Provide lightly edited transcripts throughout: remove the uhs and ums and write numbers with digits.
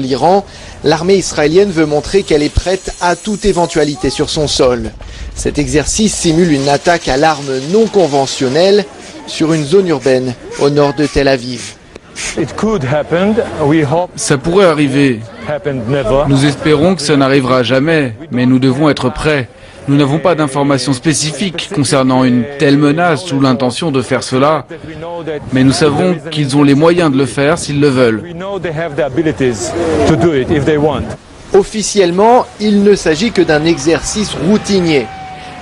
l'Iran, l'armée israélienne veut montrer qu'elle est prête à toute éventualité sur son sol. Cet exercice simule une attaque à l'arme non conventionnelle sur une zone urbaine au nord de Tel Aviv. Ça pourrait arriver. Nous espérons que ça n'arrivera jamais, mais nous devons être prêts. Nous n'avons pas d'informations spécifiques concernant une telle menace ou l'intention de faire cela, mais nous savons qu'ils ont les moyens de le faire s'ils le veulent. Officiellement, il ne s'agit que d'un exercice routinier.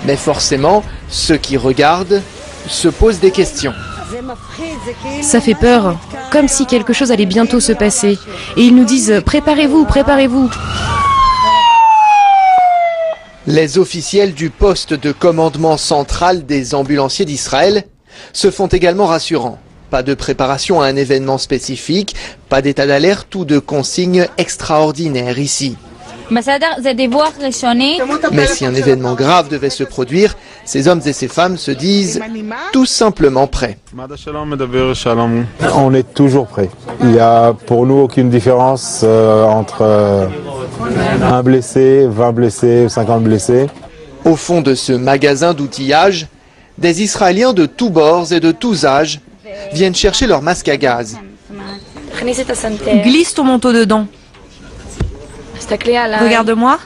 Mais forcément, ceux qui regardent se posent des questions. Ça fait peur, comme si quelque chose allait bientôt se passer. Et ils nous disent « Préparez-vous, préparez-vous ». Les officiels du poste de commandement central des ambulanciers d'Israël se font également rassurants. Pas de préparation à un événement spécifique, pas d'état d'alerte ou de consignes extraordinaires ici. Mais si un événement grave devait se produire, ces hommes et ces femmes se disent tout simplement prêts. On est toujours prêts. Il n'y a pour nous aucune différence entre un blessé, 20 blessés, 50 blessés. Au fond de ce magasin d'outillage, des Israéliens de tous bords et de tous âges viennent chercher leur masque à gaz. Glisse ton manteau dedans. Regarde-moi.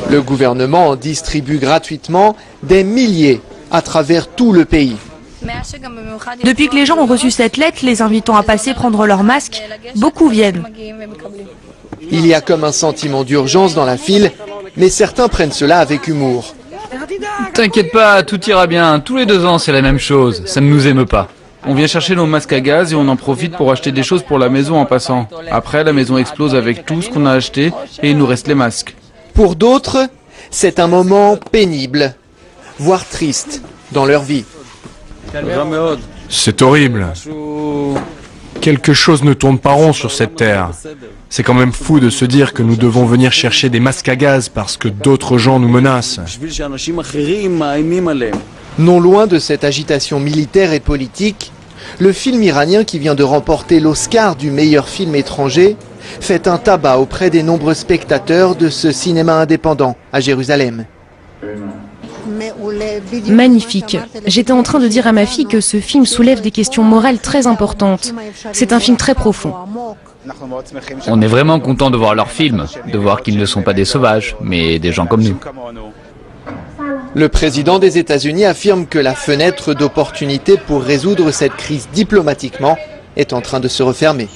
Le gouvernement en distribue gratuitement des milliers à travers tout le pays. Depuis que les gens ont reçu cette lettre, les invitant à passer prendre leur masque, beaucoup viennent. Il y a comme un sentiment d'urgence dans la file, mais certains prennent cela avec humour. T'inquiète pas, tout ira bien. Tous les 2 ans, c'est la même chose. Ça ne nous émeut pas. On vient chercher nos masques à gaz et on en profite pour acheter des choses pour la maison en passant. Après, la maison explose avec tout ce qu'on a acheté et il nous reste les masques. Pour d'autres, c'est un moment pénible, voire triste dans leur vie. C'est horrible. Quelque chose ne tourne pas rond sur cette terre. C'est quand même fou de se dire que nous devons venir chercher des masques à gaz parce que d'autres gens nous menacent. Non loin de cette agitation militaire et politique, le film iranien qui vient de remporter l'Oscar du meilleur film étranger fait un tabac auprès des nombreux spectateurs de ce cinéma indépendant à Jérusalem. Magnifique. J'étais en train de dire à ma fille que ce film soulève des questions morales très importantes. C'est un film très profond. On est vraiment content de voir leur film, de voir qu'ils ne sont pas des sauvages, mais des gens comme nous. Le président des États-Unis affirme que la fenêtre d'opportunité pour résoudre cette crise diplomatiquement est en train de se refermer.